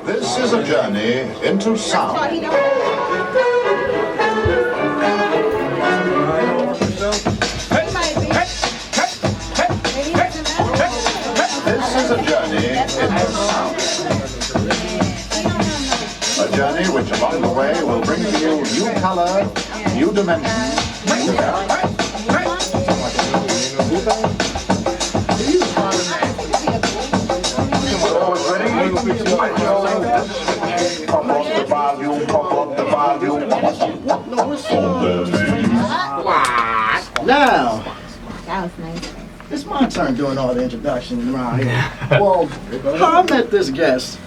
This is a journey into sound. This is a journey into sound. A journey which along the way will bring to you new color, new dimension. Now, That was nice. it's my turn doing all the introduction around here. Well, how I met this guest.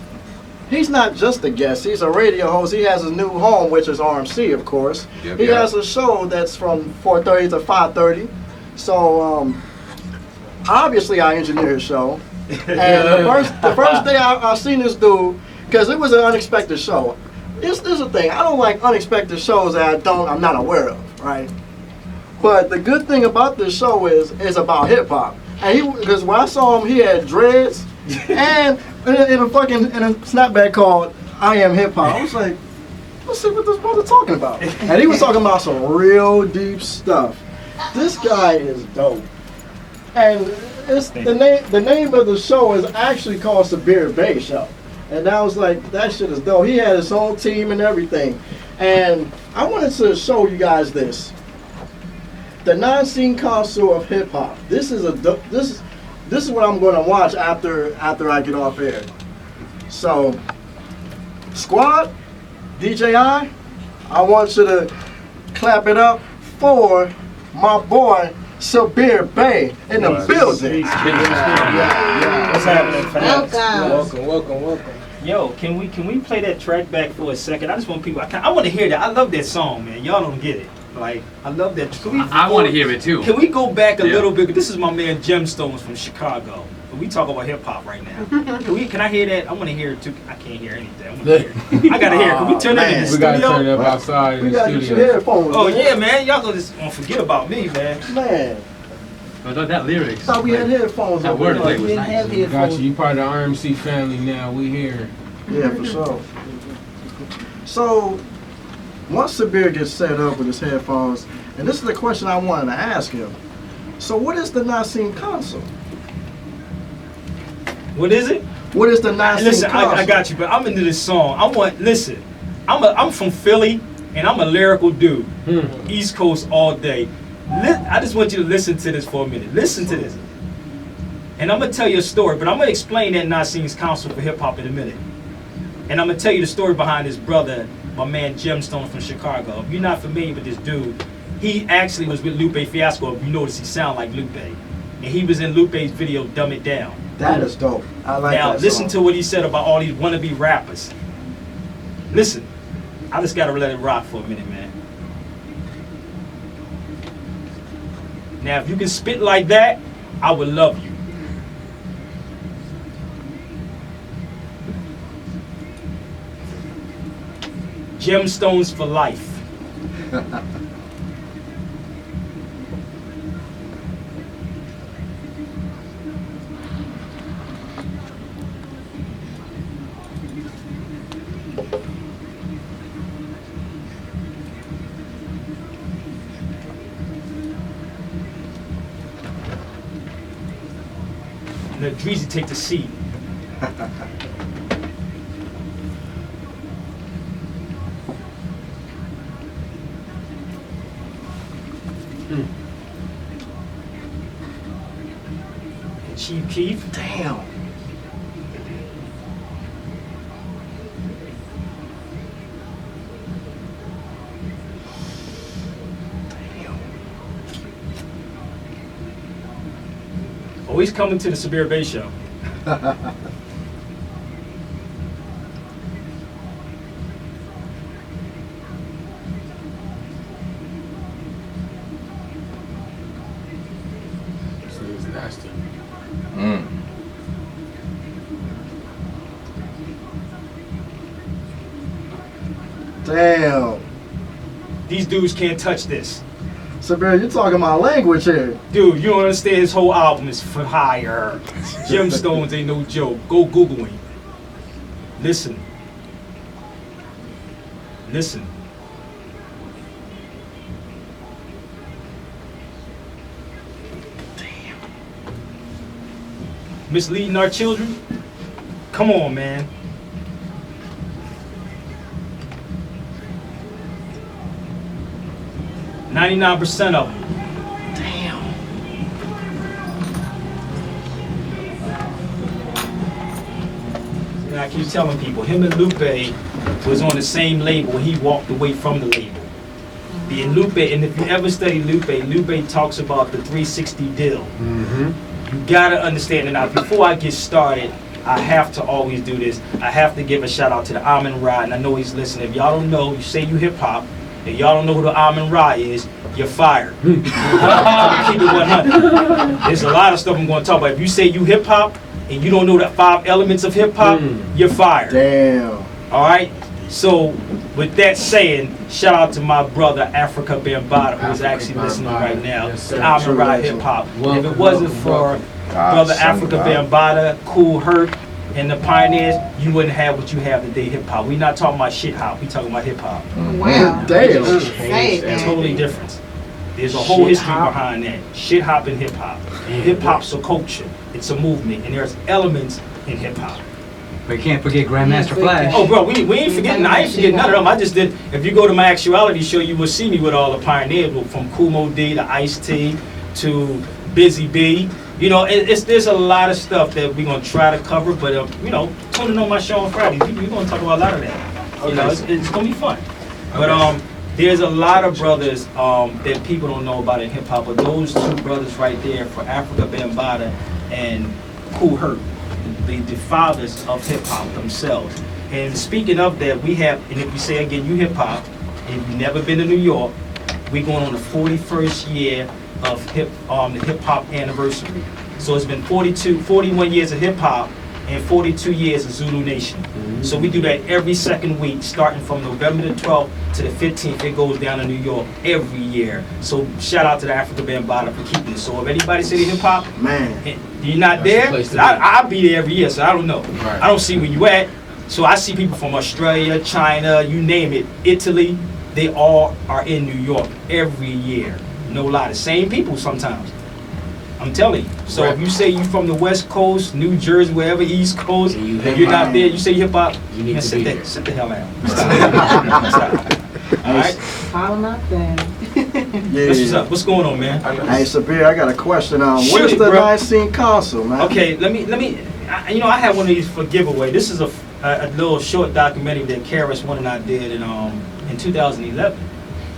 He's not just a guest, he's a radio host. He has his new home, which is RMC, of course. He has a show that's from 4:30 to 5:30. So, obviously I engineer his show. And the first day I seen this dude, because it was an unexpected show. This is the thing, I don't like unexpected shows that I'm not aware of, right? But the good thing about this show is about hip hop. And because when I saw him, he had dreads and in a snapback called I Am Hip Hop. I was like, let's see what this brother talking about. And he was talking about some real deep stuff. This guy is dope. And it's the name of the show is actually called Sabir Bey Show. And I was like, that shit is dope. He had his whole team and everything. And I wanted to show you guys this. The non-scene console of hip hop. This is what I'm going to watch after I get off air. So, squad, DJI, I want you to clap it up for my boy Sabir Bey in the building. What's happening, fans? Welcome. Yo, can we play that track back for a second? I just want people. I want to hear that. I love that song, man. Y'all don't get it. Like, I love that. I want to hear it too. Can we go back a little bit? This is my man Gemstones from Chicago. We talk about hip hop right now. Can I hear that? I want to hear it too. I can't hear anything. I want to hear it. I gotta hear it. Can we turn it in the studio? We gotta turn it up outside in the studio. Headphones, Oh yeah, man. Y'all gonna just forget about me, man. Man. But that lyrics. I thought we had headphones. That wordplay was nice. Got you. You part of the RMC family now. We here. Yeah, for sure. So, once Sabir gets set up with his headphones, and this is the question I wanted to ask him. So, what is the non-scene console? What is it? What is the non-scene Listen, console? I got you, but I'm into this song. I'm from Philly, and I'm a lyrical dude. East Coast all day. I just want you to listen to this for a minute. Listen to this. And I'm going to tell you a story, but I'm going to explain that non-scene console for hip-hop in a minute. And I'm going to tell you the story behind his brother, my man Gemstone from Chicago. If you're not familiar with this dude, he actually was with Lupe Fiasco. If you notice, he sound like Lupe. And he was in Lupe's video, Dumb It Down. That is dope. I like now, that listen song. to what he said about all these wannabe rappers. Listen, I just got to let it rock for a minute, man. Now, if you can spit like that, I would love you. Gemstones for life. Let Dreezy take the seat. Chief Keef. Damn. Oh, he's coming to the Sabir Bey Show. So it's nasty. Damn. These dudes can't touch this. Sabir, you're talking my language here. Dude, you don't understand, his whole album is for hire. Gemstones ain't no joke. Go Google him. Listen. Listen. Damn. Misleading our children? Come on, man. %99 of them. And I keep telling people, him and Lupe was on the same label when he walked away from the label. And Lupe, and if you ever study Lupe talks about the 360 deal. You gotta understand it. Now, before I get started, I have to always do this. I have to give a shout out to the Amin Ra, and I know he's listening. If y'all don't know, you say you hip hop, and y'all don't know who the Amin Ra is, you're fired. I'm gonna keep it 100. There's a lot of stuff I'm gonna talk about. If you say you hip hop, and you don't know the 5 elements of hip hop, you're fired. Damn. All right. So, with that saying, shout out to my brother Africa Bambaataa, who's actually listening right now. Yes, sir. I'm right hip hop. If it Welcome, wasn't welcome, for welcome. brother son, Africa God. Bambaataa, Cool Herc, and the Pioneers, you wouldn't have what you have today. Hip hop. We're not talking about shit hop. We talking about hip hop. Wow. Damn. Say it, man. Totally different. There's a whole Shit history hop. behind that. Shit hop and hip hop. Hip hop's a culture. It's a movement, and there's elements in hip hop. But you can't forget Grandmaster Flash. Oh, bro, we ain't forgetting. I ain't forgetting none of them. I just did. If you go to my actuality show, you will see me with all the pioneers, from Kumo D to Ice-T to Busy B. You know, there's a lot of stuff that we're gonna try to cover. But you know, tune in on my show on Friday. We're gonna talk about a lot of that. You know, it's gonna be fun. But there's a lot of brothers that people don't know about in hip hop. But those two brothers right there, for Africa Bambaataa and Cool Herc, the fathers of hip hop themselves. And speaking of that, we have, and if you say again, you hip hop, if you've never been to New York, we're going on the 41st year of the hip hop anniversary. So it's been 41 years of hip hop and 42 years of Zulu Nation. So we do that every second week, starting from November the 12th to the 15th. It goes down to New York every year. So shout out to the Africa Bambaataa for keeping it. So if anybody say they hip hop, Man. and you're not That's the there, place to be. I'll be there every year, so I don't know. Right. I don't see where you at. So I see people from Australia, China, you name it, Italy. They all are in New York every year. No lie, the same people sometimes. I'm telling you. So Right. if you say you from the West Coast, New Jersey, wherever, East Coast, And you if you're not hip-hop. there, you say hip hop, You need man, to sit be the, there. sit the hell down. Stop. All right, Call them up then. Yeah. that's what's up. What's going on, man? Hey, Sabir, I got a question. Shoot Where's it, the bro. Nicene Council, man? Okay, let me. I had one of these for giveaway. This is a little short documentary that Karis-One and I did in 2011,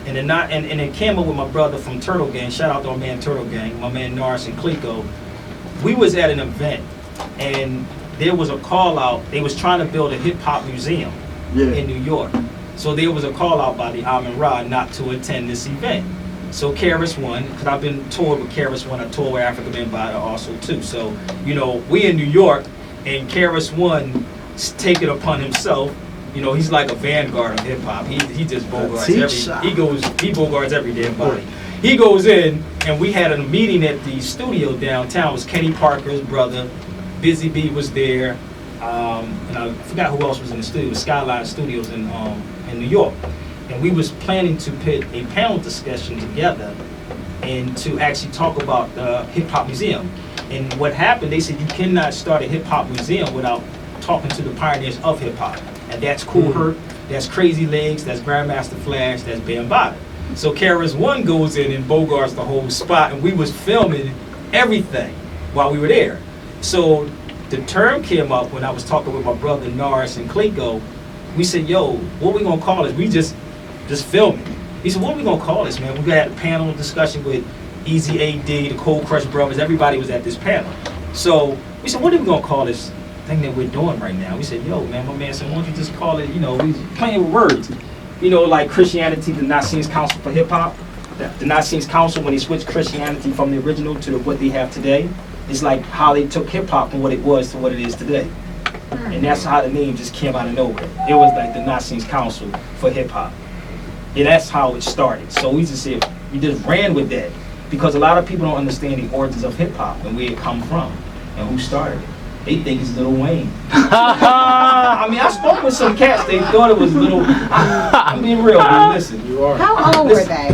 and it came up with my brother from Turtle Gang. Shout out to my man Turtle Gang, my man Norris and Clico. We was at an event, and there was a call out. They was trying to build a hip hop museum Yeah. in New York. So there was a call out by the Amin Ra not to attend this event. So Karis-One, because I've been toured with Karis-One, I toured with Africa Bambaataa also too. So, you know, we in New York, and Karis-One take it upon himself. You know, he's like a vanguard of hip hop. He just bogarts teacher. he bogarts every damn body. He goes in, and we had a meeting at the studio downtown. It was Kenny Parker's brother, Busy B was there, and I forgot who else was in the studio. It was Skyline Studios in New York. And we was planning to put a panel discussion together and to actually talk about the hip hop museum. And what happened, they said you cannot start a hip hop museum without talking to the pioneers of hip hop. And that's Cool Herc, that's Crazy Legs, that's Grandmaster Flash, that's Bambaataa. So Karis-One goes in and bogarts the whole spot, and we was filming everything while we were there. So the term came up when I was talking with my brother Norris and Clico. We said, yo, what we gonna call this? We just filming. He said, what we gonna call this, man? We had a panel discussion with Easy A.D., the Cold Crush Brothers, everybody was at this panel. So we said, what are we gonna call this thing that we're doing right now? We said, yo, man, my man said, why don't you just call it, you know, we playing with words. You know, like Christianity, the Nazi's Council for Hip Hop. The Nazi's Council, when they switched Christianity from the original to what they have today, it's like how they took hip hop from what it was to what it is today. And that's how the name just came out of nowhere. It was like the Nazi's Council for Hip Hop. And that's how it started. So we just said, we just ran with that. Because a lot of people don't understand the origins of hip hop and where it come from and who started it. They think it's Lil Wayne. I mean, I spoke with some cats. They thought it was Lil. I'm being real, man. Listen. You are. How old were they?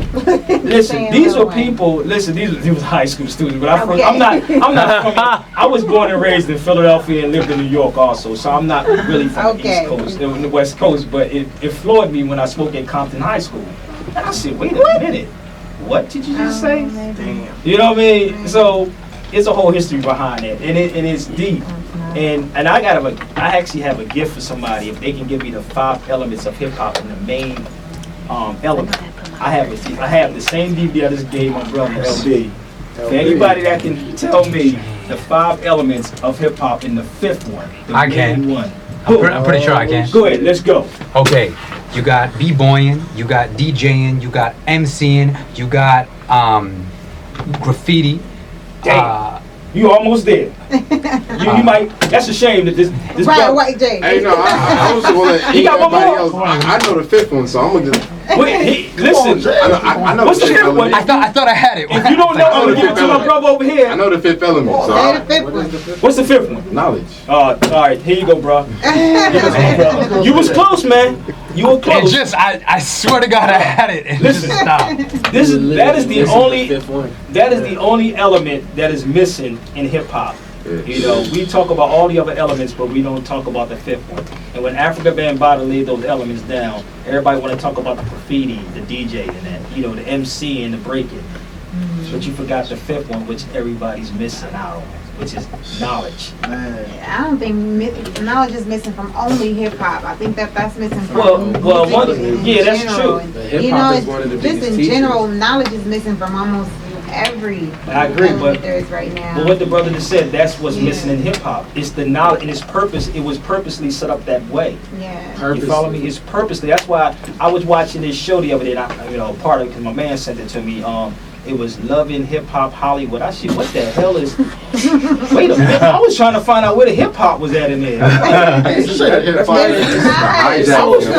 Listen, Saying these Lil are Wayne. people. Listen, these was high school students, but I'm Okay. I'm not from. I was born and raised in Philadelphia and lived in New York also, so I'm not really from the Okay. East Coast, the West Coast. But it floored me when I spoke at Compton High School, and I said, "Wait a minute, what did you just say?" Damn. You know what I mean? So it's a whole history behind it, and it's deep. And I actually have a gift for somebody if they can give me the 5 elements of hip hop and the main element. I have the same DVD I just gave my brother LB. For anybody that can tell me the 5 elements of hip hop in the 5th one, the I main can. one. I'm pretty sure I can. Go ahead, let's go. Okay, you got b-boying, you got DJing, you got MCing, you got graffiti. Damn. You almost there. You might. That's a shame that this Right, brother- right, Jay. Hey, no, I was just gonna let You got one everybody more? else. I know the 5th one, so I'm gonna just. Wait, listen. I know What's the the 5th 5th one? element. I thought I had it. If you don't know, I'm gonna give it to my brother over I here. know the 5th element. So Say the 5th one. What's the 5th one? knowledge. All right, here you go, bro. You was close, man. You were It close. just, I swear to God, I had it. And Listen. just stopped. That is the only Fifth one. that is the only element that is missing in hip hop. You know, we talk about all the other elements, but we don't talk about the 5th one. And when Africa Bambaataa laid those elements down, everybody want to talk about the graffiti, the DJ, and that, you know, the MC and the breaking. But you forgot the 5th one, which everybody's missing out on, which is knowledge. Man. I don't think knowledge is missing from only hip hop. I think that's missing from Well, music in yeah, that's general. true. But hip You hop know, is one of the just biggest in teachers. general, knowledge is missing from almost every I agree, element but there is right now. But what the brother just said, that's what's Yeah. missing in hip hop. It's the knowledge and its purpose. It was purposely set up that way. Yeah. You follow me? It's purposely. That's why I was watching this show the other day. And part of it because my man sent it to me. It was Loving Hip Hop Hollywood. I said, what the hell is? Wait a minute. I was trying to find out where the hip hop was at in there.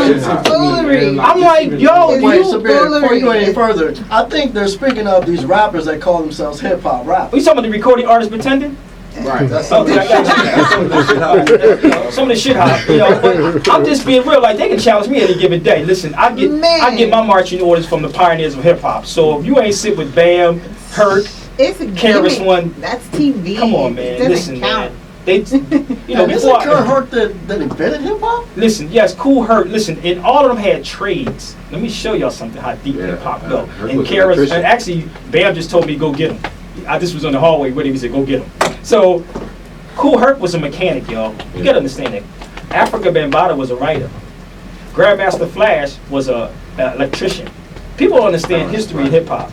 I'm like, yo, Wait, You Sabir, before you go any foolery. further, I think they're speaking of these rappers that call themselves hip hop Are rappers. you talking about the recording artist pretending? Right. That's Okay, I got you. Some of the shit hot, you know. But I'm just being real. Like they can challenge me any given day. Listen, I get my marching orders from the pioneers of hip hop. So if you ain't sit with Bam, Hurt, It's a Karis gimmick. one. That's TV. Come on, man. It doesn't Listen, count. man. They, you know, Is before it Kurt Hurt that invented hip hop? listen, yes, Cool Hurt. Listen, and all of them had trades. Let me show y'all something how deep Yeah, hip hop go. Hurt And was an Karis, electrician. and actually, Bam just told me go get him. I just was on the hallway with him. He said go get him. So, Cool Herc was a mechanic, y'all. You gotta understand that. Africa Bambaataa was a writer. Grandmaster Flash was an electrician. People don't understand history of hip hop.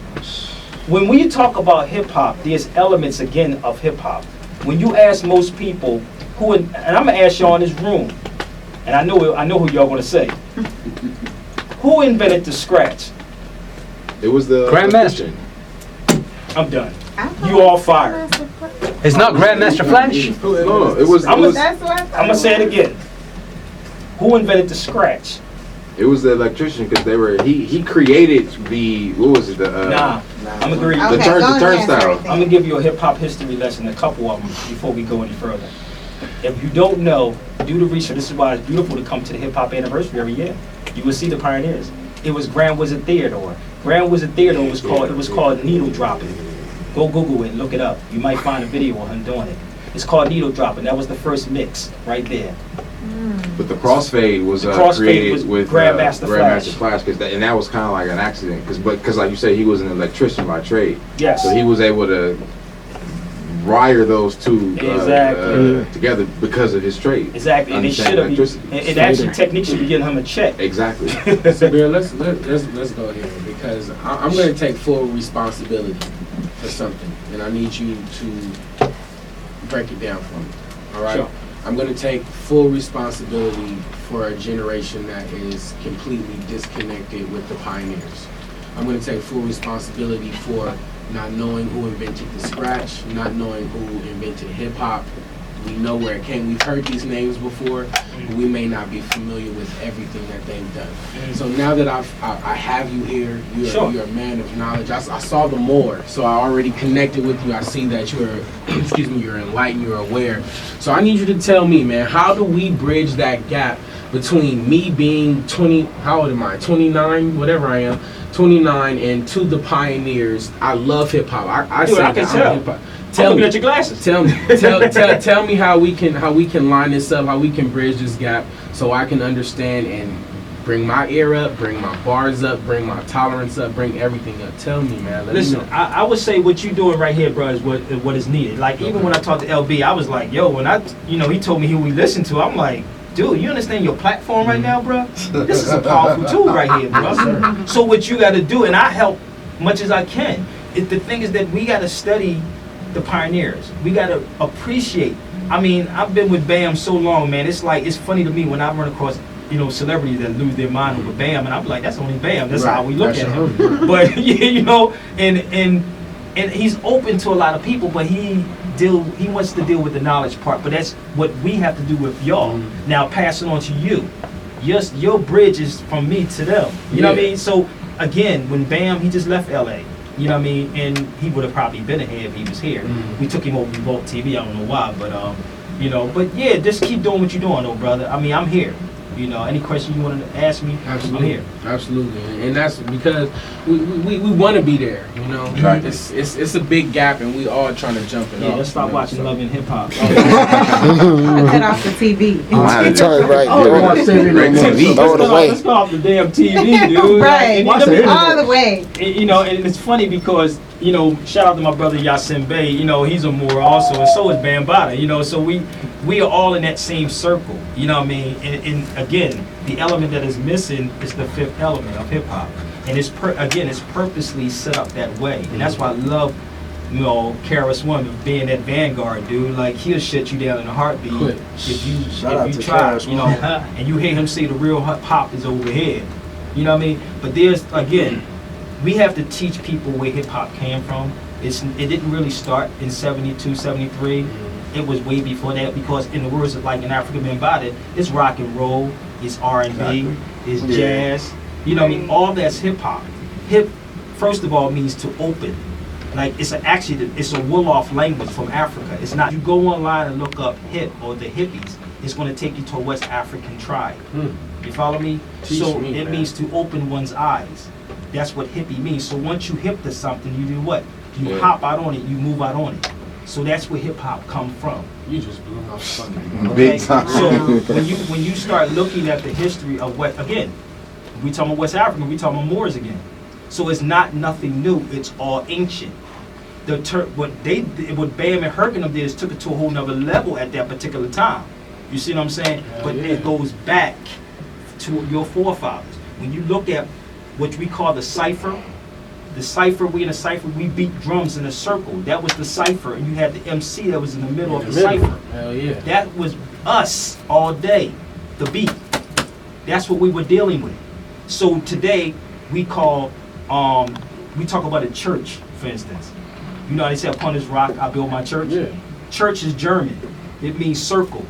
When we talk about hip hop, there's elements again of hip hop. When you ask most people who, and I'm gonna ask y'all in this room, and I know who y'all gonna say. Who invented the scratch? It was the Grandmaster. I'm done. I thought You all fired. It's not Grandmaster Flash? No, it was. I'm It was, That's what I thought. I'm gonna say it again. Who invented the scratch? it was the electrician because they were. He created the. What was it? The. Nah, I'm agreeing. Okay, The go ahead, turnstile. everything. I'm gonna give you a hip hop history lesson, a couple of them, before we go any further. If you don't know, do the research. This is why it's beautiful to come to the hip hop anniversary every year. You will see the pioneers. It was Grand Wizard Theodore. Grand Wizard Theodore was called needle dropping. Go Google it and look it up. You might find a video of him doing it. It's called needle dropping. That was the first mix right there. But the crossfade was The crossfade created was with Grandmaster Grandmaster Flash, and that was kind of like an accident, because like you said, he was an electrician by trade, Yes. so he was able to wire those two Exactly. together because of his trade. Exactly. And they Understand should have. electricity. And actually, technique should be getting him a check. Exactly. Sabir, let's go here because I'm going to take full responsibility for something, and I need you to break it down for me. All right. Sure. I'm going to take full responsibility for a generation that is completely disconnected with the pioneers. I'm going to take full responsibility for not knowing who invented the scratch, not knowing who invented hip hop, We know where it came. We've heard these names before, but we may not be familiar with everything that they've done. So now that I have you here, you're a man of knowledge. I saw the more, so I already connected with you. I see that you're, you're enlightened, you're aware. So I need you to tell me, man, how do we bridge that gap between me being 20, how old am I? 29, whatever I am, 29, and to the pioneers. I love hip hop. I Dude, say I can that tell. I'm hip-hop. Tell me at your glasses. Tell me how we can line this up, how we can bridge this gap, so I can understand and bring my ear up, bring my bars up, bring my tolerance up, bring everything up. Tell me, man. Listen, I would say what you're doing right here, bro, is what is needed. Like even when I talked to LB, I was like, yo, when he told me who we listened to, I'm like, dude, you understand your platform right now, bro? This is a powerful tool right here, bro. So what you got to do, and I help much as I can. The thing is that we got to study the pioneers. We got to appreciate. I mean, I've been with BAM so long, man. It's like, it's funny to me when I run across, celebrities that lose their mind over BAM, and I'm like, that's only BAM. That's how we look at him. But and he's open to a lot of people, but he wants to deal with the knowledge part. But that's what we have to do with y'all. Now pass it on to you. Your bridge is from me to them. You know what I mean? So again, when BAM, he just left LA. You know what I mean? And he would have probably been ahead if he was here. We took him over to Vault TV. I don't know why, but but yeah, just keep doing what you're doing, though, brother. I mean, I'm here. Any question you want to ask me, absolutely. I'm here. Absolutely, and that's because we want to be there. Right. It's a big gap, and we all trying to jump it. Yeah, let's stop watching Love and Hip Hop. Cut off the TV. Let's go off the damn TV, dude. Right, all the way. And it's funny because shout out to my brother Yasin Bey. He's a Moor also, and so is Bambaataa. So we are all in that same circle. You know what I mean? And again, the element that is missing is the fifth element of hip hop, and it's purposely set up that way, and that's why I love. KRS One being that vanguard dude, like he'll shut you down in a heartbeat if you try, and you hear him say the real hip hop is over here. You know what I mean? But we have to teach people where hip hop came from. It didn't really start in 72, 73. It was way before that, because in the words of like an African Bambaataa, it's rock and roll, it's R&B, it's jazz. You know what I mean? All that's hip hop. Hip, first of all, means to open. Like it's a Wolof language from Africa. It's not. You go online and look up hip or the hippies. It's going to take you to a West African tribe. You follow me? It means to open one's eyes. That's what hippie means. So once you hip to something, you do what? You hop out on it. You move out on it. So that's where hip hop come from. You just blew my fucking big time. So when you start looking at the history of what, again, we talking about West Africa, we talking about Moors again. So it's not nothing new. It's all ancient. What Bam and Herkenham did is took it to a whole nother level at that particular time. You see what I'm saying? It goes back to your forefathers. When you look at what we call the cipher, we in a cipher, we beat drums in a circle. That was the cipher, and you had the MC that was in the middle of the cipher. Hell yeah. That was us all day, the beat. That's what we were dealing with. So today we talk about a church, for instance. You know how they say, upon this rock I build my church? Yeah. Church is German. It means circle.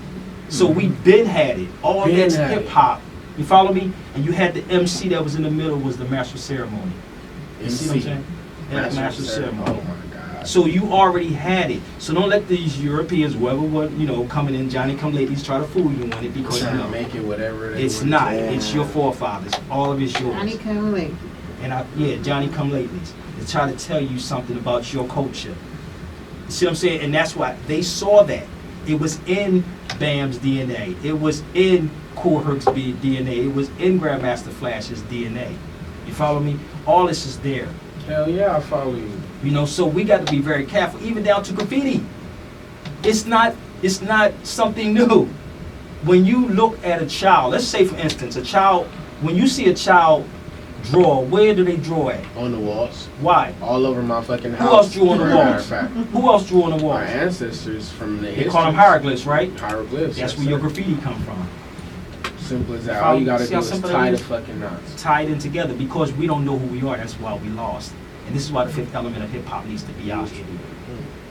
So we been had it. All that's hip hop. You follow me? And you had the MC that was in the middle was the master of ceremony. You see what I'm saying? Yeah, master of ceremony. Oh my God. So you already had it. So don't let these Europeans, coming in, Johnny come latelys, try to fool you on it, because trying to make it whatever it is. It's not. It's your forefathers. All of it's yours. Johnny come late. And Johnny come latelys. To try to tell you something about your culture. You see what I'm saying? And that's why they saw that. It was in Bam's DNA. It was in Kool Herc's DNA. It was in Grandmaster Flash's DNA. You follow me? All this is there. Hell yeah, I follow you. So we got to be very careful, even down to graffiti. It's not something new. When you look at a child, let's say for instance, when you see a child draw, where do they draw at? On the walls. Why? All over my fucking house. Who else drew on the walls? Who else drew on the walls? My ancestors from the They call them hieroglyphs, right? Hieroglyphs. That's where your graffiti come from. Simple as that. All you gotta See do how is simple tie that the is? fucking knots. Tied in together, because we don't know who we are. That's why we lost. And this is why the fifth element of hip hop needs to be out here.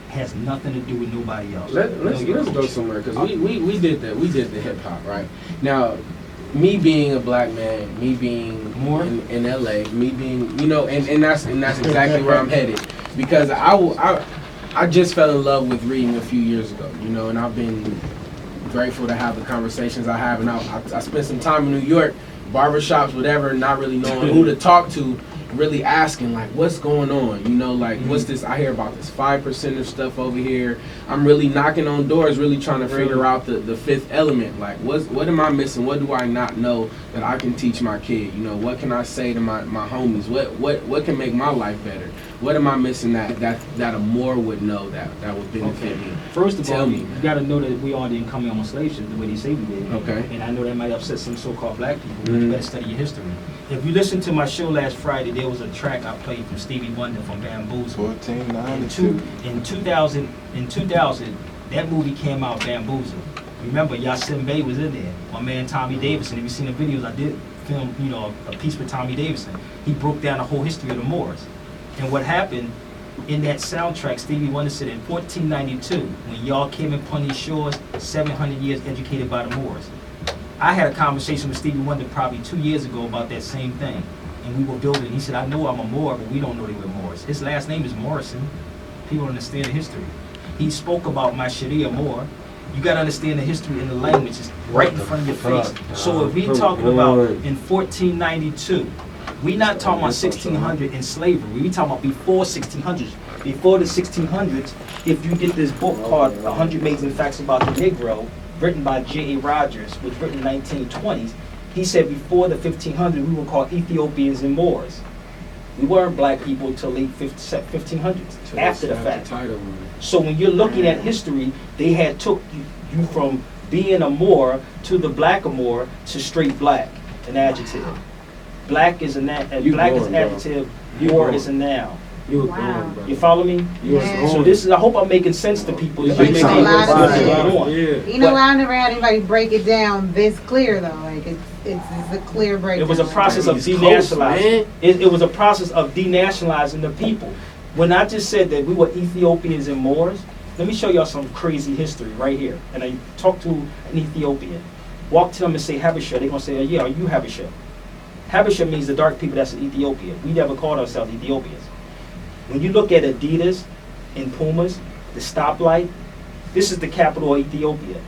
has nothing to do with nobody else. Let's go somewhere, because we did the hip hop right now. Me being a black man, me being More in LA, me being, you know, and that's exactly where I'm headed, because I just fell in love with reading a few years ago, you know, and I've been grateful to have the conversations I have, and I spent some time in New York, barbershops, whatever, not really knowing who to talk to, really asking, like, what's going on, you know, like, what's this, I hear about this 5% of stuff over here. I'm really knocking on doors, really trying to figure out the fifth element, like, what am I missing, what do I not know that I can teach my kid, you know, what can I say to my homies, what can make my life better, what am I missing that a Moor would know that would benefit me. First of Tell all, me, you man. got to know that we all didn't come here on slave ships the way they say we did. Okay. And I know that might upset some so-called black people, but you better study your history. If you listen to my show last Friday, there was a track I played from Stevie Wonder from Bamboozle. 1492. In 2000, that movie came out, Bamboozle. Remember, Yasin Bey was in there. My man Tommy Davidson. If you seen the videos, I did film, you know, a piece with Tommy Davidson. He broke down the whole history of the Moors. And what happened in that soundtrack, Stevie Wonder said in 1492, when y'all came upon these shores, 700 years educated by the Moors. I had a conversation with Stevie Wonder probably 2 years ago about that same thing. And we were building, he said, I know I'm a Moor, but we don't know they were Moors. His last name is Morrison. People don't understand the history. He spoke about my Sharia Moor. You got to understand the history and the language is right in front of your face. So if we talking about in 1492, we not talking about 1600 in slavery. We talking about before 1600s. Before the 1600s, if you get this book called 100 Amazing Facts About the Negro, written by J.A. Rogers, was written in the 1920s, he said before the 1500s, we were called Ethiopians and Moors. We weren't black people until late 1500s, after the fact. So when you're looking at history, they had took you from being a Moor to the black Moor to straight black, an adjective. Black is an adjective, Moor is a noun. Wow. You follow me? So this is, I hope I'm making sense to people. It makes a lot of sense. You know, I never had anybody break it down this clear though. Like it's a clear breakdown. It was a process of denationalizing. It was a process of denationalizing the people. When I just said that we were Ethiopians and Moors, let me show y'all some crazy history right here. And I talk to an Ethiopian, walk to them and say Habesha. They're gonna say, yeah, are you Habesha? Habesha means the dark people that's in Ethiopia. We never called ourselves Ethiopians. When you look at Adidas and Pumas, the stoplight, this is the capital of Ethiopia.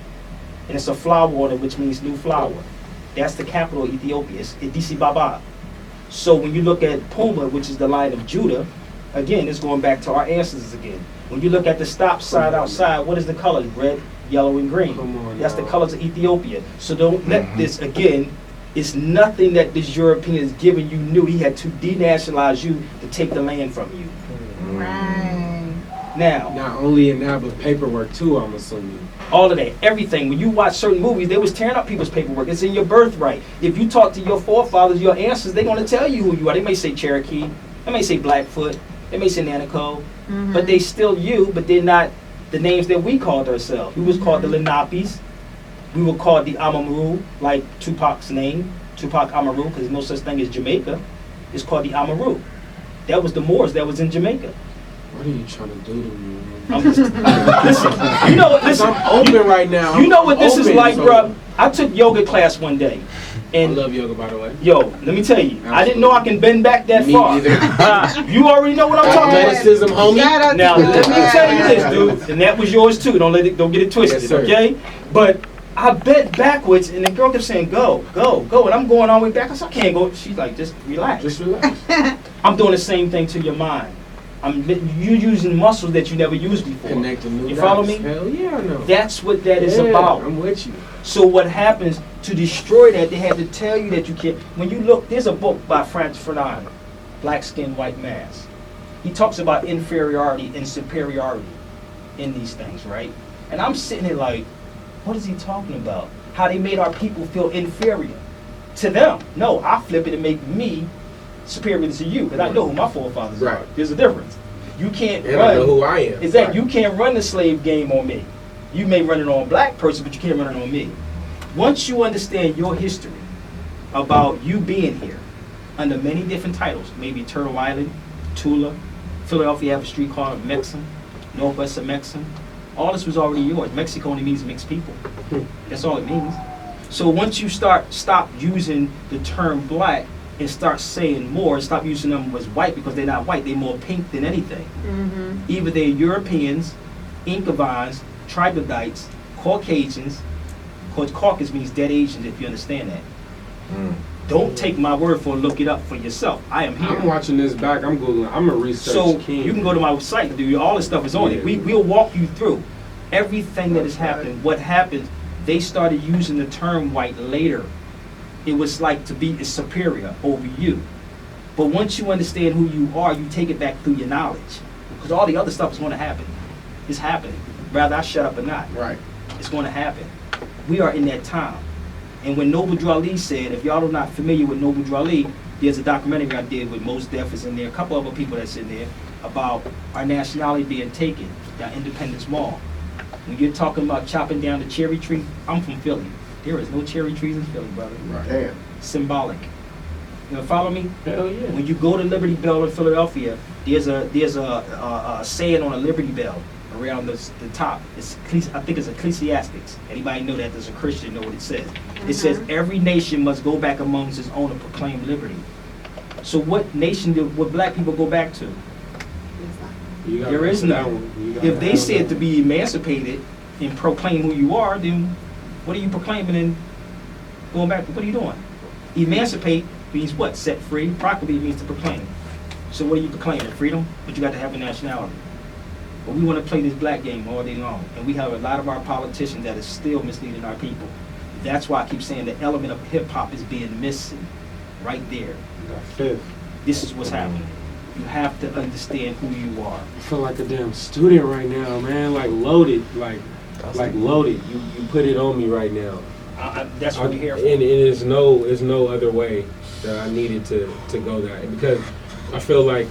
And it's a flower on it, which means new flower. That's the capital of Ethiopia. It's Addis Ababa. So when you look at Puma, which is the line of Judah, again, it's going back to our ancestors again. When you look at the stop sign outside, what is the colors? Red, yellow, and green. That's the colors of Ethiopia. So don't let this, again, it's nothing that this European is giving you new. He had to denationalize you to take the land from you. Right. Now, not only in that, but paperwork too, I'm assuming. All of that, everything. When you watch certain movies, they was tearing up people's paperwork. It's in your birthright. If you talk to your forefathers, your ancestors, they're going to tell you who you are. They may say Cherokee, they may say Blackfoot, they may say Nanaco, but they still you, but they're not the names that we called ourselves. We was called the Lenapis. We were called the Amamaru, like Tupac's name, Tupac Amaru, because there's no such thing as Jamaica. It's called the Amaru. That was the Moors that was in Jamaica. What are you trying to do to me? I'm just, listen, you know what this I'm open right now. You know what this is like, bro? I took yoga class one day. And I love yoga, by the way. Yo, let me tell you, I didn't know I can bend back that Me far. either. You already know what I'm talking about. Athleticism, homie. Now let me tell you this, dude, and that was yours too. Don't get it twisted, Yes, okay? But I bent backwards, and the girl kept saying, "Go, go, go," and I'm going all the way back. I said, "I can't go." She's like, "Just relax." Just relax. I'm doing the same thing to your mind. You using muscles that you never used before. Connecting new You follow dots. me? Hell yeah, I know. That's what that is Yeah, about. I'm with you. So what happens to destroy that? They had to tell you that you can't. When you look, there's a book by Francis Ferdinand, Black Skin, White Mask. He talks about inferiority and superiority in these things, right? And I'm sitting here like, what is he talking about? How they made our people feel inferior to them. No, I flip it and make me superior to you, because I know who my forefathers are. There's a difference. You can't And run. I know who I am. Exactly. You can't run the slave game on me. You may run it on a black person, but you can't run it on me. Once you understand your history about you being here under many different titles, maybe Turtle Island, Tula, Philadelphia have a street called Mexon, Northwest of Mexican. All this was already yours. Mexico only means mixed people. That's all it means. So once you stop using the term black and start saying more, stop using them as white because they're not white, they're more pink than anything. Either they're Europeans, Incavans, Troglodytes, Caucasians. Because Caucus means dead Asians, if you understand that. Don't take my word for it, look it up for yourself. I am here. I'm watching this back, I'm Googling, I'm a research So king. you can go to my site, dude. All this stuff is on it. We'll walk you through everything that has happened. What happened, they started using the term white later. It was like to be superior over you. But once you understand who you are, you take it back through your knowledge. Because all the other stuff is going to happen. It's happening. Whether I shut up or not. Right. It's going to happen. We are in that time. And when Noble Drew Ali said, if y'all are not familiar with Noble Drew Ali, there's a documentary I did with Mos Def is in there, a couple other people that's in there, about our nationality being taken, our Independence Mall. When you're talking about chopping down the cherry tree, I'm from Philly. There is no cherry trees in Philly, brother. Right. Damn. Symbolic. You know, follow me? Hell yeah. When you go to Liberty Bell in Philadelphia, there's a saying on a Liberty Bell around the top. I think it's Ecclesiastics. Anybody know that? There's a Christian know what it says. It says every nation must go back amongst its own and proclaim liberty. So what nation would black people go back to? There is none. If they said to be emancipated and proclaim who you are, then what are you proclaiming and going back? What are you doing? Emancipate means what? Set free. Proclamate means to proclaim. So what are you proclaiming? Freedom? But you got to have a nationality. But we want to play this black game all day long. And we have a lot of our politicians that is still misleading our people. That's why I keep saying the element of hip-hop is being missing right there. This is what's happening. You have to understand who you are. I feel like a damn student right now, man. Like loaded, like loaded. You put it on me right now. That's what we're here for. And there's no other way that I needed to go there, because I feel like,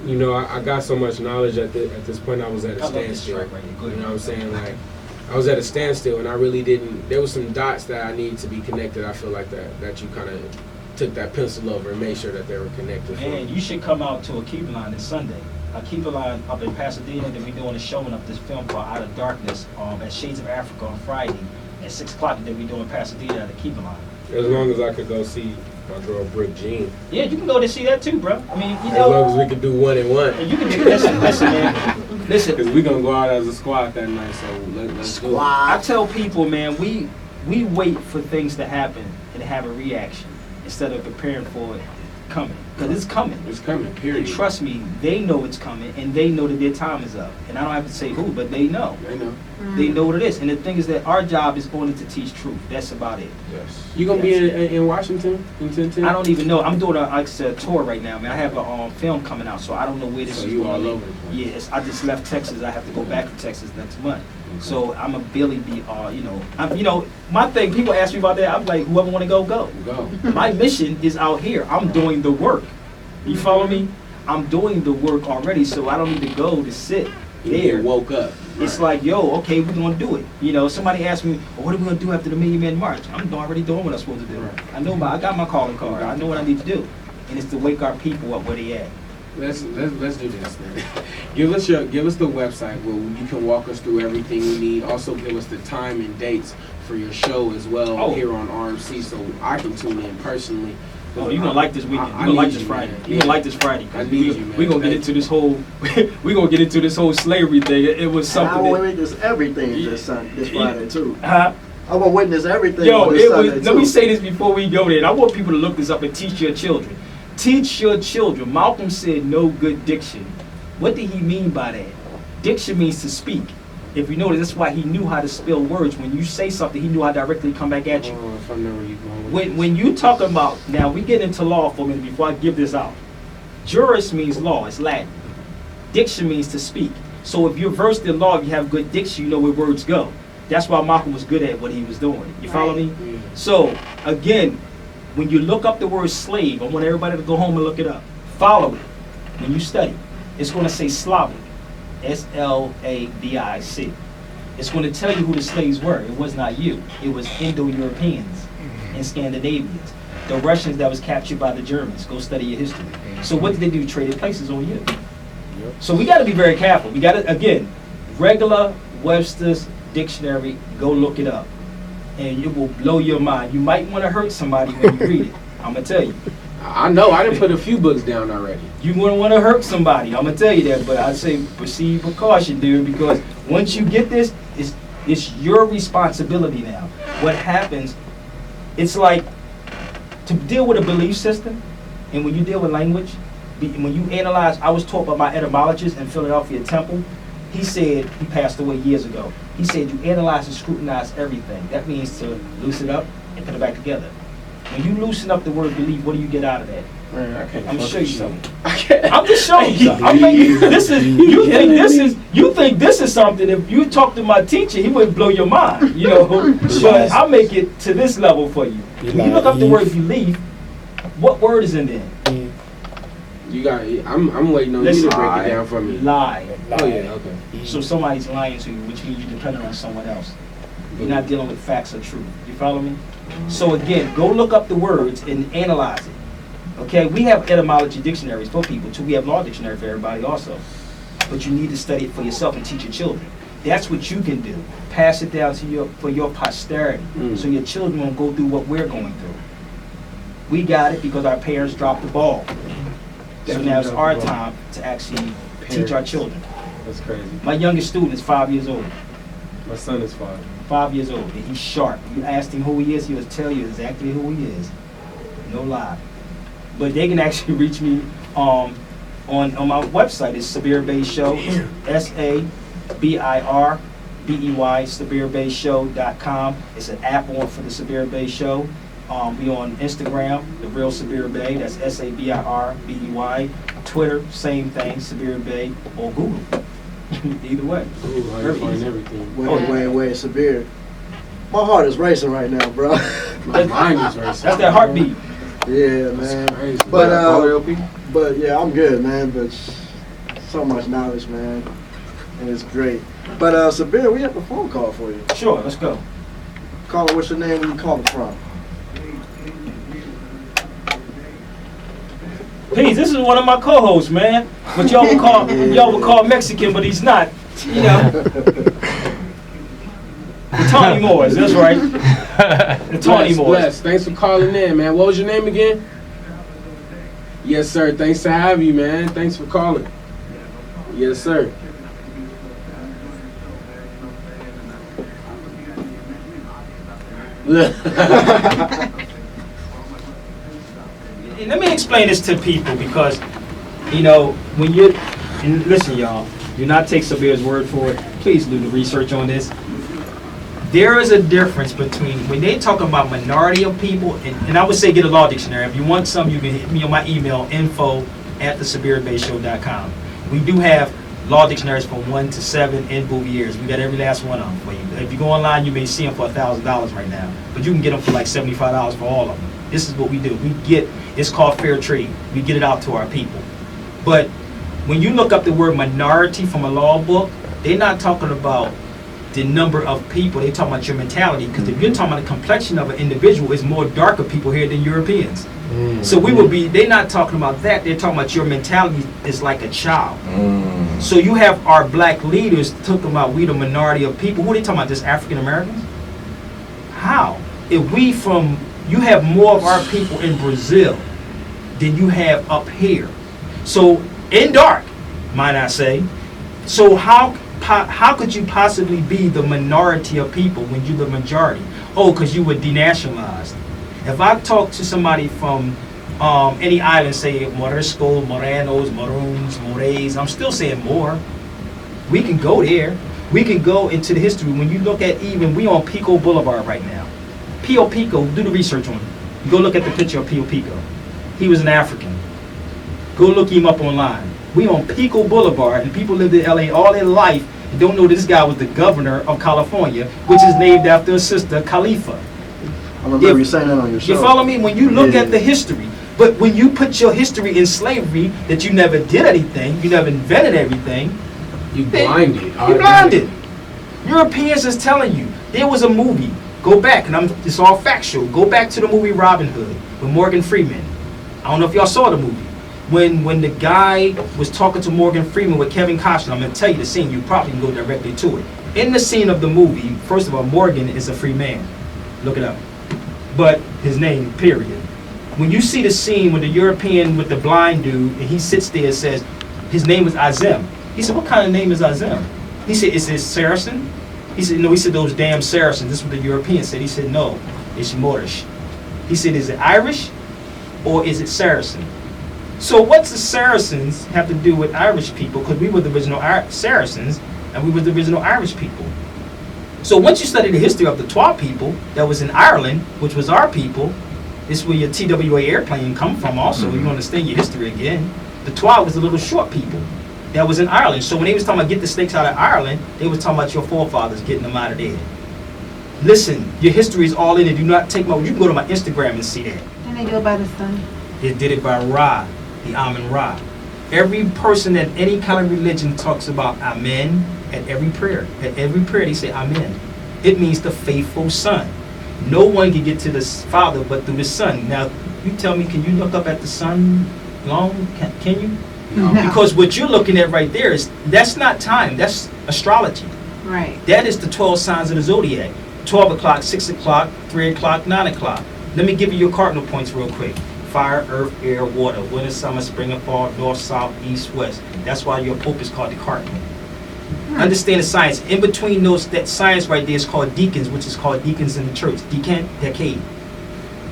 you know, I got so much knowledge at this point. I was at a standstill. You know what I'm saying? Like, I was at a standstill, and I really didn't. There was some dots that I needed to be connected. I feel like that you kind of took that pencil over and made sure that they were connected. And you should come out to a Cuban line this Sunday. A Cuban line up in Pasadena, that we're doing a showing of this film called Out of Darkness at Shades of Africa on Friday at 6 o'clock, and then we're doing Pasadena at the Cuban line. As long as I could go see my girl Brick Jean. Yeah, you can go to see that too, bro. I mean, you As know. long as we could do 1 and 1. You can do listen, man. Listen. Because we're going to go out as a squad that night, so let's do it. I tell people, man, we wait for things to happen and have a reaction instead of preparing for it coming. Because it's coming. It's coming, period. And trust me, they know it's coming, and they know that their time is up. And I don't have to say who, but they know. They know. They know what it is. And the thing is that our job is only to teach truth. That's about it. Yes. You going to be in Washington in 1010? I don't even know. I'm doing a tour right now, man. I have a film coming out, so I don't know where this So is you going. all over the place. Yes, I just left Texas. I have to go back to Texas next month. So I'm a Billy B. My thing. People ask me about that. I'm like, whoever want to go, go. Go. My mission is out here. I'm doing the work. You follow me? I'm doing the work already, so I don't need to go to sit You there. get woke up. It's like, yo, okay, we're gonna do it. You know, somebody asked me, well, what are we gonna do after the Million Man March? I'm already doing what I'm supposed to do. Right. I got my calling card. I know what I need to do, and it's to wake our people up where they at. Let's do this, man. Give us the website where you can walk us through everything we need. Also, give us the time and dates for your show as well here on RMC, so I can tune in personally. Oh, you're gonna like this weekend. You're gonna like this Friday. You're gonna like this Friday. I need you, man. We're gonna get into this whole slavery thing. It was something. I will witness everything this Friday too. Huh? I will witness everything. Yo, on this Sunday let me say this before we go there. And I want people to look this up and teach your children. Teach your children. Malcolm said no good diction. What did he mean by that? Diction means to speak. If you notice, that's why he knew how to spell words. When you say something, he knew how to directly come back at you. Oh, if I know where you're going with When you talk about, now we get into law for a minute before I give this out. Juris means law, it's Latin. Diction means to speak. So if you're versed in law, you have good diction, you know where words go. That's why Malcolm was good at what he was doing. You follow me? Yeah. So, again, when you look up the word slave, I want everybody to go home and look it up. Follow it. When you study, it's going to say Slavic. Slavic. It's going to tell you who the slaves were. It was not you. It was Indo-Europeans and Scandinavians. The Russians that was captured by the Germans. Go study your history. So what did they do? Traded places on you. So we got to be very careful. We got to, again, regular Webster's dictionary, go look it up. And it will blow your mind. You might want to hurt somebody when you read it. I'm going to tell you. I know. I done put a few books down already. You wouldn't want to hurt somebody. I'm going to tell you that. But I say proceed with caution, dude, because once you get this, it's your responsibility now. What happens, it's like to deal with a belief system, and when you deal with language, when you analyze, I was taught by my etymologist in Philadelphia Temple. He said, he passed away years ago, he said you analyze and scrutinize everything. That means to loosen it up and put it back together. When you loosen up the word belief, what do you get out of that? Man, I can't. I'm gonna show you something. I'm just showing you something. You think this is something. If you talk to my teacher, he wouldn't blow your mind, you know. But I'll make it to this level for you. When you look up the word belief, what word is in there? You got. I'm waiting on you to break it down for me. Lie. Oh yeah. Okay. So somebody's lying to you, which means you're dependent on someone else. You're not dealing with facts or truth. You follow me? So again, go look up the words and analyze it. Okay, we have etymology dictionaries for people too. We have law dictionary for everybody also. But you need to study it for yourself and teach your children. That's what you can do. Pass it down to for your posterity, so your children won't go through what we're going through. We got it because our parents dropped the ball. So now it's our time to actually teach our children. That's crazy. My youngest student is 5 years old. My son is 5. 5 years old, and he's sharp. You asked him who he is, he will tell you exactly who he is. No lie. But they can actually reach me on my website. It's Sabir Bey Show, SABIRBEY, SabirBeyShow.com. It's an app on for the Sabir Bey Show. We on Instagram, The Real Sabir Bey, that's SABIRBEY. Twitter, same thing, Sabir Bey, or Google. Either way. Ooh, I find everything. Wait, Sabir. My heart is racing right now, bro. My mind is racing. That's that heartbeat. Yeah, man. Crazy. But yeah, I'm good, man. But so much knowledge, man, and it's great. But Sabir, we have a phone call for you. Sure, let's go. Caller, what's your name? Where you calling from? Please, this is one of my co-hosts, man. But y'all would call Mexican, but he's not. You know. Tony Moores, that's right. Tony Moores. Bless. Thanks for calling in, man. What was your name again? Yes, sir. Thanks to have you, man. Thanks for calling. Yes, sir. Let me explain this to people because, you know, when you're, and listen, y'all, do not take Sabir's word for it. Please do the research on this. There is a difference between when they talk about minority of people, and I would say get a law dictionary. If you want some, you can hit me on my email, info@thesabirbeyshow.com. We do have law dictionaries from 1 to 7 in Bouvier's. We got every last one of them for you. If you go online, you may see them for $1,000 right now, but you can get them for like $75 for all of them. This is what we do. It's called fair trade. We get it out to our people. But when you look up the word minority from a law book, they're not talking about the number of people. They're talking about your mentality. Because if you're talking about the complexion of an individual, it's more darker people here than Europeans. So they're not talking about that. They're talking about your mentality is like a child. So you have our black leaders talking about we the minority of people. Who are they talking about? Just African Americans? How? If you have more of our people in Brazil than you have up here. So in dark, might I say. So how could you possibly be the minority of people when you're the majority? Oh, because you were denationalized. If I talk to somebody from any island, say Morisco, Morenos, Maroons, Morays, I'm still saying more. We can go there. We can go into the history. When you look at we on Pico Boulevard right now. Pio Pico, do the research on him. Go look at the picture of Pio Pico. He was an African. Go look him up online. We on Pico Boulevard, and people lived in LA all their life and don't know this guy was the governor of California, which is named after his sister, Khalifa. I remember you saying that on your show. You follow me? When you look at the history, but when you put your history in slavery, that you never did anything, you never invented everything, you blinded. You blinded. Europeans is telling you. There was a movie. Go back, and it's all factual. Go back to the movie Robin Hood with Morgan Freeman. I don't know if y'all saw the movie. When the guy was talking to Morgan Freeman with Kevin Costner, I'm gonna tell you the scene. You probably can go directly to it. In the scene of the movie, first of all, Morgan is a free man. Look it up. But his name, period. When you see the scene with the European with the blind dude, and he sits there and says, his name is Azem. He said, what kind of name is Azem? He said, is it Saracen? He said, no, he said, those damn Saracens. This is what the European said. He said, no, it's Moorish. He said, is it Irish or is it Saracen? So what's the Saracens have to do with Irish people? Because we were the original Saracens and we were the original Irish people. So once you study the history of the Twa people that was in Ireland, which was our people, this is where your TWA airplane come from also. You understand your history again. The Twa was the little short people that was in Ireland. So when they was talking about get the snakes out of Ireland, they was talking about your forefathers getting them out of there. Listen, your history is all in it. Do not take my, you can go to my Instagram and see that. And they do it by the sun. They did it by Ra, the Amen Ra. Every person at any kind of religion talks about Amen at every prayer. At every prayer they say Amen. It means the faithful son. No one can get to the Father but through the Son. Now, you tell me, can you look up at the sun long? Can you? No. Because what you're looking at right there is, that's not time, that's astrology. Right. That is the 12 signs of the zodiac. 12 o'clock, 6 o'clock, 3 o'clock, 9 o'clock. Let me give you your cardinal points real quick. Fire, earth, air, water, winter, summer, spring, and fall, north, south, east, west. That's why your pope is called the cardinal. Understand the science. In between those, that science right there is called deacons, which is called deacons in the church. Decade.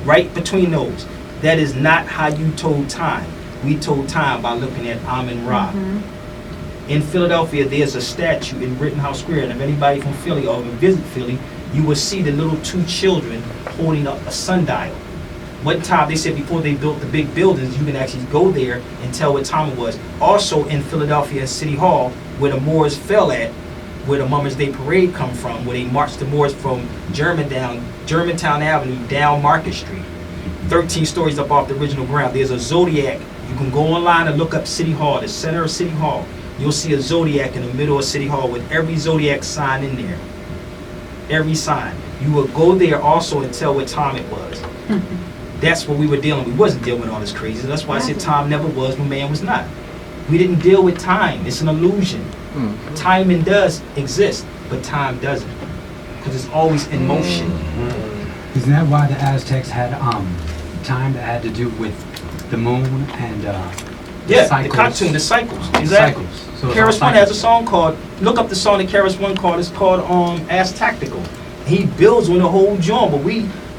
Right between those. That is not how you told time. We told time by looking at Amen Ra. In Philadelphia, there's a statue in Rittenhouse Square, and if anybody from Philly or visit Philly, you will see the little two children holding up a sundial. What time, they said before they built the big buildings, you can actually go there and tell what time it was. Also in Philadelphia City Hall, where the Moors fell at, where the Mother's Day Parade come from, where they marched the Moors from Germantown Avenue down Market Street. 13 stories up off the original ground. There's a zodiac. You can go online and look up City Hall, the center of City Hall. You'll see a zodiac in the middle of City Hall with every zodiac sign in there. Every sign. You will go there also and tell what time it was. That's what we were dealing with. We wasn't dealing with all this crazy. That's why I said time never was when man was not. We didn't deal with time. It's an illusion. Timing does exist, but time doesn't. Because it's always in motion. Isn't that why the Aztecs had time that had to do with the moon and yeah, cycles? the cartoon, the cycles. Exactly. Cycles. So Karis One has a song called, look up the song that Karis One called, it's called As Tactical. He builds on the whole joint, but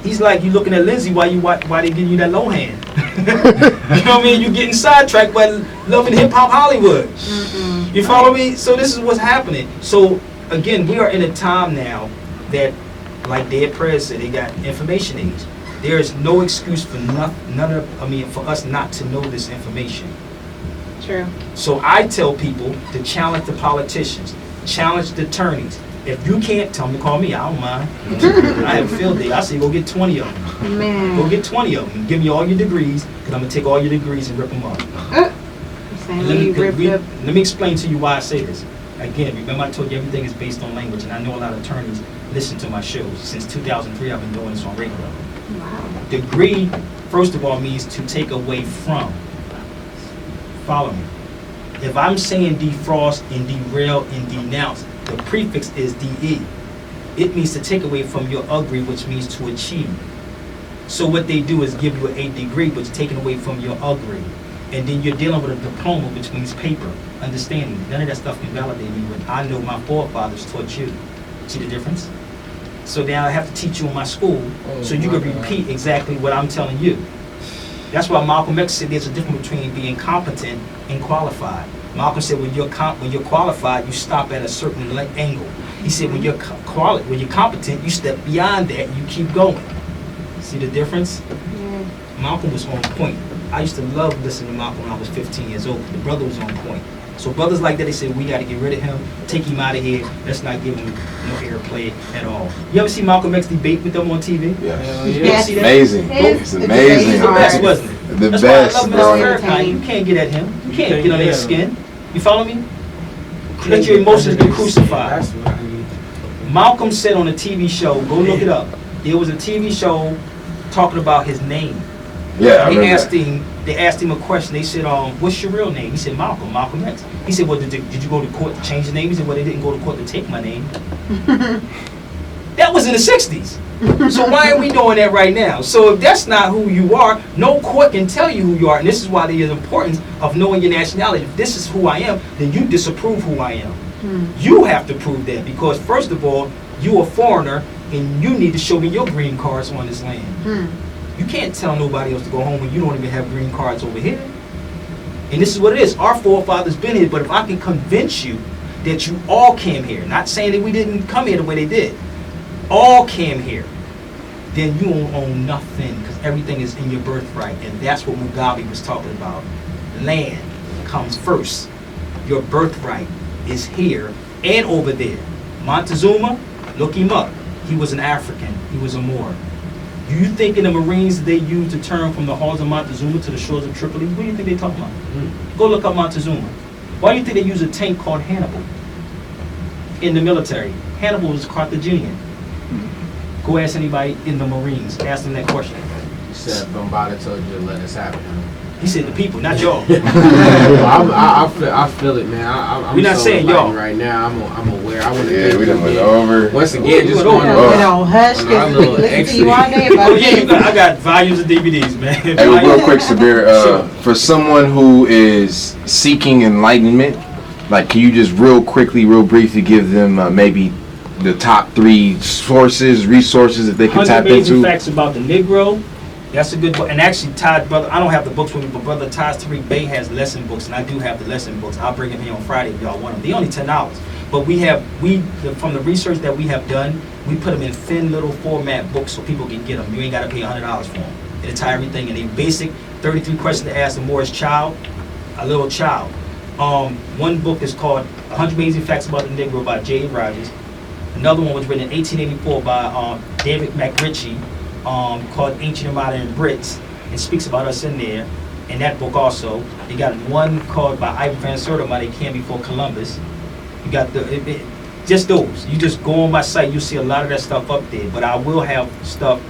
he's like, you looking at Lindsay why they giving you that low hand. You know what I mean? You getting sidetracked by loving hip hop Hollywood. You follow me? So this is what's happening. So again, we are in a time now that, like Dead Prez said, they got information age. There is no excuse for for us not to know this information. True. So I tell people to challenge the politicians, challenge the attorneys. If you can't, tell them to call me. I don't mind. I have a field day. I say go get 20 of them. Man. Go get 20 of them. Give me all your degrees, because I'm going to take all your degrees and rip them up. Let me explain to you why I say this. Again, remember I told you everything is based on language, and I know a lot of attorneys listen to my shows. Since 2003, I've been doing this on radio. Wow. Degree, first of all, means to take away from. Follow me. If I'm saying defrost and derail and denounce, the prefix is DE. It means to take away from your agree, which means to achieve. So what they do is give you an 8th degree, but it's taken away from your agree. And then you're dealing with a diploma, which means paper, understanding. None of that stuff can validate me, but I know my forefathers taught you. See the difference? So now I have to teach you in my school, so you can repeat exactly what I'm telling you. That's why Malcolm X said there's a difference between being competent and qualified. Malcolm said when you're qualified, you stop at a certain angle. He said when you're competent, you step beyond that and you keep going. See the difference? Yeah. Malcolm was on point. I used to love listening to Malcolm when I was 15 years old. The brother was on point. So brothers like that, they said, we got to get rid of him, take him out of here, let's not give him no airplay at all. You ever see Malcolm X debate with them on TV? Yes. You ever see that? Amazing. It's amazing. He's the best, wasn't it? The That's best, why I love bro. Mr. Farrakhan. You can't get at him. You can't get on their skin. You follow me? Let your emotions be crucified. That's what I mean. Malcolm said on a TV show, go look it up, there was a TV show talking about his name. Yeah, I They remember asked him a question. They said, what's your real name? He said, Malcolm X. He said, well, did you go to court to change the name? He said, well, they didn't go to court to take my name. That was in the 60s. So why are we doing that right now? So if that's not who you are, no court can tell you who you are. And this is why there is importance of knowing your nationality. If this is who I am, then you disapprove who I am. You have to prove that, because first of all, you're a foreigner and you need to show me your green cards on this land. You can't tell nobody else to go home when you don't even have green cards over here. And this is what it is. Our forefathers been here, but if I can convince you that you all came here, not saying that we didn't come here the way they did, all came here, then you don't own nothing, because everything is in your birthright. And that's what Mugabe was talking about. Land comes first. Your birthright is here and over there. Montezuma, look him up. He was an African. He was a Moor. Do you think in the Marines they used the term from the halls of Montezuma to the shores of Tripoli? What do you think they talking about? Go look up Montezuma. Why do you think they use a tank called Hannibal in the military? Hannibal was Carthaginian. Go ask anybody in the Marines. Ask them that question. You said Bombada told you to let us have it. He said the people, not y'all. I feel it, man. I'm We're not so saying y'all. right now. I'm aware. I want to. Yeah, we done went over. Once again, just went going over. over. Don't hush, On our because we little can listen to extra- you all day about Oh yeah, this. I got volumes of DVDs, man. Hey, real quick, Sabir, Sure. for someone who is seeking enlightenment, like, can you just real quickly, real briefly give them maybe the top 3 sources, resources that they can 100 tap Amazing into? Facts About the Negro. That's a good book. And actually, Todd, brother, I don't have the books with me, but brother Sabir Bey has lesson books, and I do have the lesson books. I'll bring them here on Friday if y'all want them. They're only $10. But from the research that we have done, we put them in thin little format books so people can get them. You ain't got to pay $100 for them. It'll tie everything in. They basic 33 questions to ask the Moorish child, a little child. One book is called 100 Amazing Facts About the Negro by J. Rogers. Another one was written in 1884 by David McRitchie, called Ancient and Modern Brits. It speaks about us in there. In that book also, you got one called by Ivan Van Sertima, They Came Before Columbus. You got just those. You just go on my site, you see a lot of that stuff up there. But I will have stuff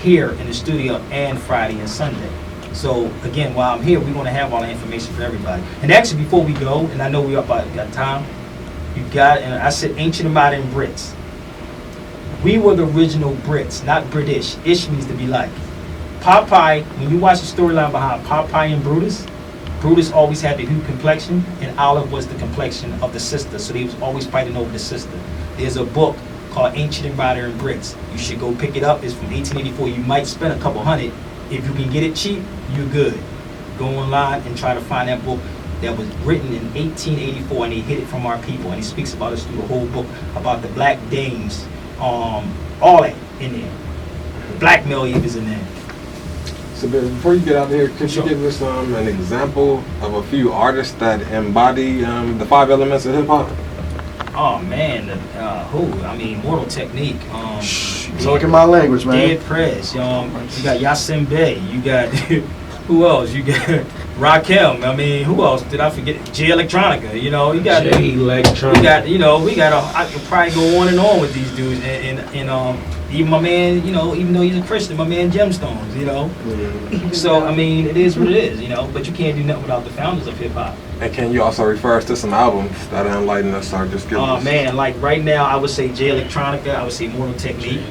here in the studio and Friday and Sunday. So again, while I'm here, we're going to have all the information for everybody. And actually, before we go, and I know we got time, and I said Ancient and Modern Brits. We were the original Brits, not British. Ish means to be like. Popeye, when you watch the storyline behind Popeye and Brutus, Brutus always had the hue complexion, and Olive was the complexion of the sister. So they was always fighting over the sister. There's a book called Ancient and Modern Brits. You should go pick it up. It's from 1884. You might spend a couple hundred. If you can get it cheap, you're good. Go online and try to find that book that was written in 1884, and they hid it from our people. And he speaks about us through the whole book about the black dames, all that in there. Blackmail even is in there. So before you get out of here, could Sure. you give us an example of a few artists that embody the 5 elements of hip hop? Oh man, Mortal Technique. Talking my language, man. Dead Press. You got Yasin Bey. You got who else? You got Rakim. Who else did I forget? J Electronica. You got J Electronica. we got I could probably go on and on with these dudes, and even my man, even though he's a Christian, my man Gemstones. So it is what it is. But you can't do nothing without the founders of hip hop. And can you also refer us to some albums that enlighten us or just give us? Like right now, I would say J Electronica. I would say Mortal Technique.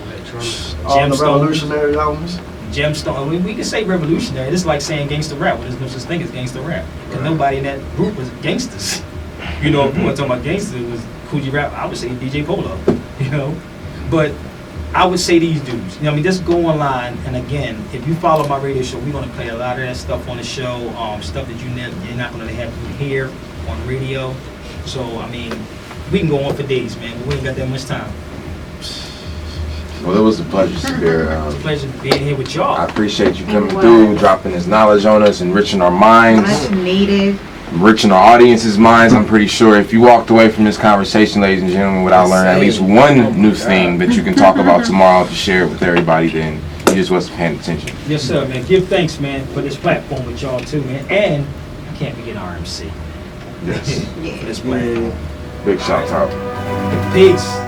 All the revolutionary albums. Gemstone. We can say revolutionary. This is like saying gangster rap. Well, there's no such thing as gangster rap. Because nobody in that group was gangsters. If you want to talk about gangsters, it was Coogee Rap. I would say DJ Polo. But I would say these dudes. Just go online. And again, if you follow my radio show, we're going to play a lot of that stuff on the show. Stuff that you're not going to have to hear on radio. So, we can go on for days, man. But we ain't got that much time. Well, it was a pleasure, Sabir. Pleasure being here with y'all. I appreciate you coming through, dropping this knowledge on us, enriching our minds, Much needed. enriching our audience's minds. I'm pretty sure if you walked away from this conversation, ladies and gentlemen, without learning at least one new thing that you can talk about tomorrow to share it with everybody, then you just wasn't paying attention. Yes, sir, man. Give thanks, man, for this platform with y'all too, man. And I can't forget RMC Yes. for this platform. Big shout out. Peace.